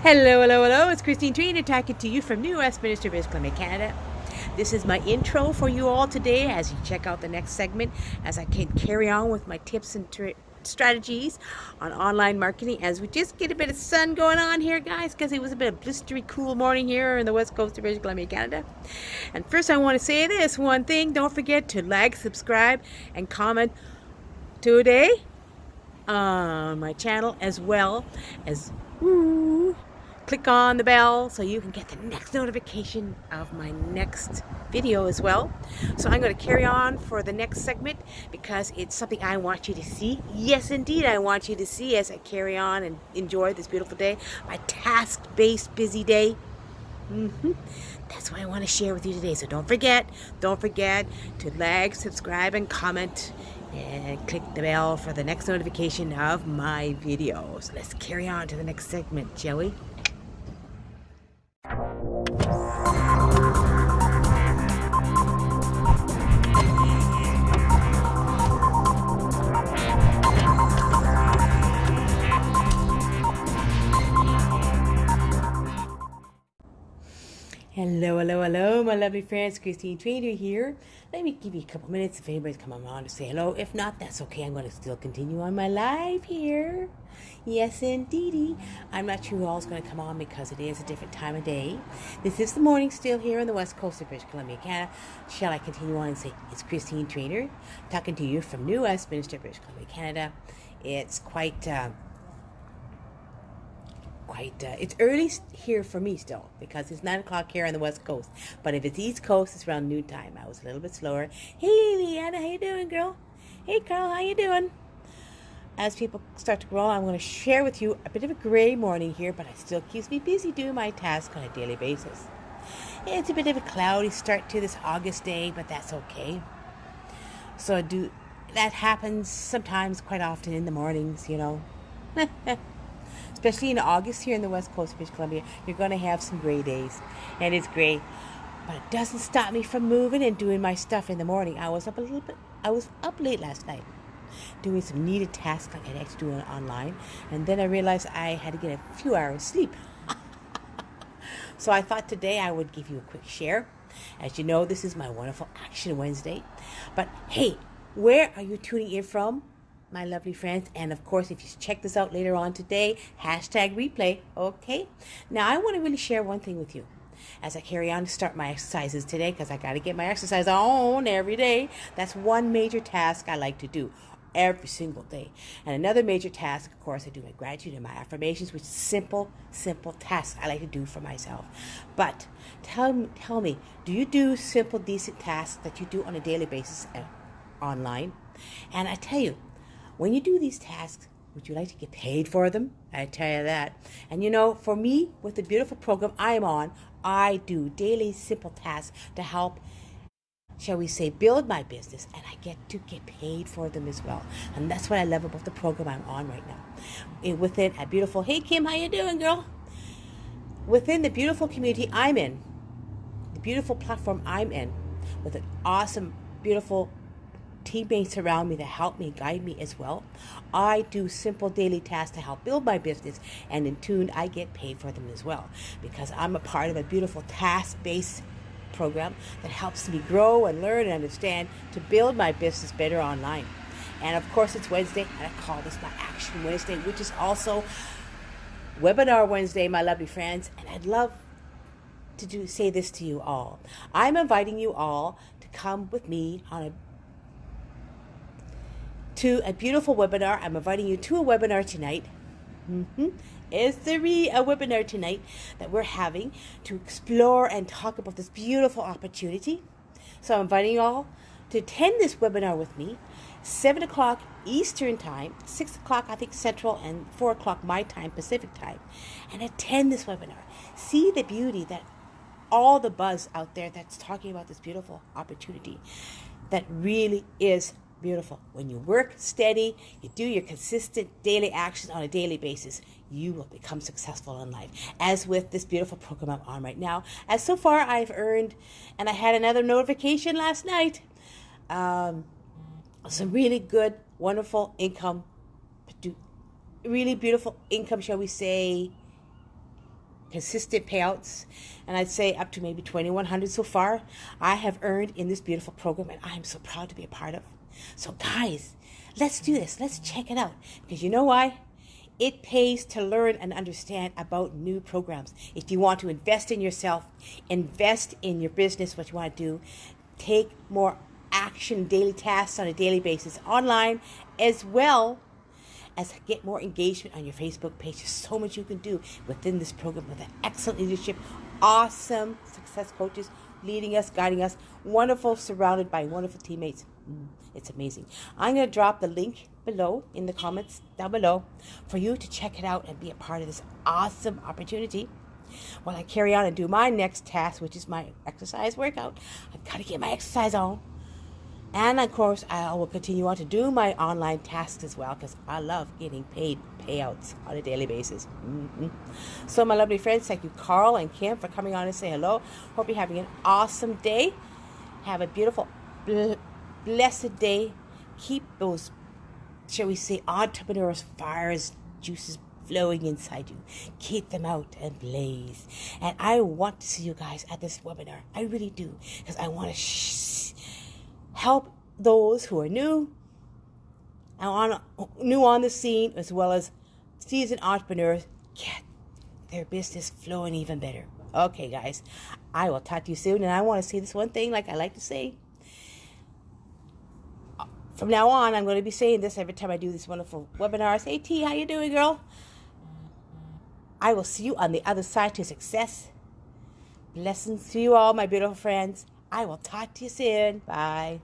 Hello, hello, hello. It's Christine Trainer talking to you from New Westminster, British Columbia, Canada. This is my intro for you all today as you check out the next segment as I can carry on with my tips and strategies on online marketing as we just get a bit of sun going on here, guys, because it was a bit of blistery cool morning here in the west coast of British Columbia, Canada. And first I want to say this one thing. Don't forget to like, subscribe, and comment today on my channel, as well as click on the bell so you can get the next notification of my next video as well. So I'm going to carry on for the next segment because it's something I want you to see. Yes, indeed, I want you to see as I carry on and enjoy this beautiful day, my task-based busy day. That's what I want to share with you today. So don't forget to like, subscribe, and comment, and click the bell for the next notification of my videos. Let's carry on to the next segment, shall we? Hello, hello, hello, my lovely friends. Christine Trainer here. Let me give you a couple minutes if anybody's coming on to say hello. If not, that's okay. I'm going to still continue on my live here. Yes, indeedy. I'm not sure who all's going to come on because it is a different time of day. This is the morning still here on the west coast of British Columbia, Canada. Shall I continue on and say it's Christine Trainer talking to you from New Westminster, British Columbia, Canada. It's it's early here for me still because it's 9 o'clock here on the west coast, but if it's east coast it's around noon time. I was a little bit slower. Hey Leanna, how you doing, girl? Hey Carl, how you doing? As people start to grow, I'm going to share with you a bit of a gray morning here, but it still keeps me busy doing my tasks on a daily basis. It's a bit of a cloudy start to this August day, but that's okay. So that happens sometimes, quite often in the mornings, you know. Especially in August here in the west coast of British Columbia, you're going to have some gray days, and it's gray, but it doesn't stop me from moving and doing my stuff in the morning. I was up late last night doing some needed tasks like I like to do online, and then I realized I had to get a few hours sleep. So I thought today I would give you a quick share. As you know, this is my wonderful Action Wednesday, but hey, where are you tuning in from, my lovely friends? And of course, if you check this out later on today, #replay, okay? Now, I want to really share one thing with you as I carry on to start my exercises today, because I got to get my exercise on every day. That's one major task I like to do every single day. And another major task, of course, I do my gratitude and my affirmations, which is simple tasks I like to do for myself. But tell me, do you do simple, decent tasks that you do on a daily basis online? And I tell you, when you do these tasks, would you like to get paid for them? I tell you that. And you know, for me, with the beautiful program I'm on, I do daily simple tasks to help, shall we say, build my business, and I get to get paid for them as well. And that's what I love about the program I'm on right now. Within a beautiful, hey Kim, how you doing, girl? Within the beautiful community I'm in, the beautiful platform I'm in, with an awesome, beautiful teammates around me that help me, guide me as well, I do simple daily tasks to help build my business, and in turn I get paid for them as well, because I'm a part of a beautiful task-based program that helps me grow and learn and understand to build my business better online. And of course, it's Wednesday, and I call this my Action Wednesday, which is also Webinar Wednesday, my lovely friends. And I'd love to say this to you all. I'm inviting you all to come with me to a beautiful webinar. I'm inviting you to a webinar tonight. Is there a webinar tonight that we're having to explore and talk about this beautiful opportunity? So I'm inviting you all to attend this webinar with me, 7 o'clock Eastern Time, 6 o'clock, I think, Central, and 4 o'clock my time, Pacific Time, and attend this webinar. See the beauty, that all the buzz out there that's talking about this beautiful opportunity that really is beautiful. When you work steady, you do your consistent daily actions on a daily basis, you will become successful in life. As with this beautiful program I'm on right now, as so far I've earned, and I had another notification last night, some really good, wonderful income, really beautiful income, shall we say, consistent payouts, and I'd say up to maybe 2,100 so far I have earned in this beautiful program, and I am so proud to be a part of. So guys, let's do this. Let's check it out, because you know why? It pays to learn and understand about new programs. If you want to invest in yourself, invest in your business, what you want to do, take more action, daily tasks on a daily basis online, as well as get more engagement on your Facebook page. There's so much you can do within this program with an excellent leadership, awesome success coaches leading us, guiding us, wonderful, surrounded by wonderful teammates. It's amazing. I'm going to drop the link below in the comments down below for you to check it out and be a part of this awesome opportunity. While I carry on and do my next task, which is my exercise workout, I've got to get my exercise on. And of course, I will continue on to do my online tasks as well, because I love getting paid payouts on a daily basis. So my lovely friends, thank you Carl and Kim for coming on and say hello. Hope you're having an awesome day. Have a beautiful, blessed day. Keep those, shall we say, entrepreneurs' fires, juices flowing inside you. Keep them out and blaze. And I want to see you guys at this webinar. I really do, because I want to help those who are new on the scene, as well as seasoned entrepreneurs, get their business flowing even better. Okay, guys, I will talk to you soon, and I want to say this one thing, like I like to say. From now on, I'm going to be saying this every time I do these wonderful webinars. Hey, T, how you doing, girl? I will see you on the other side to success. Blessings to you all, my beautiful friends. I will talk to you soon. Bye.